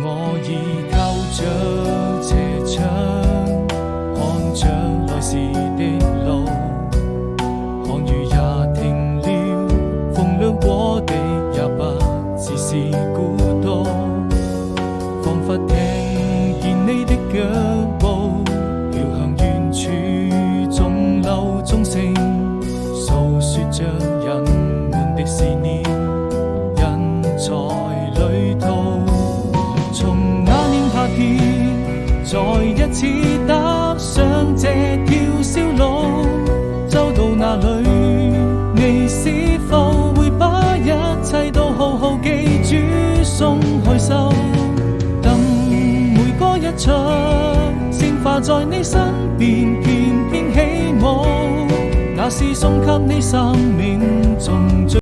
我已靠着斜窗，看着來時的路，看雨也停了，風涼過的也不只是孤獨，彷彿聽見你的腳步，飄向遠處，鐘樓鐘聲，訴說着人們的思念，人在旅途。從那年夏天，再一次踏上這條小路，走到哪裏，你是否會把一切都好好記住，鬆開手，等每個一出，鮮花在你身邊翩翩起舞，那是送給你生命中最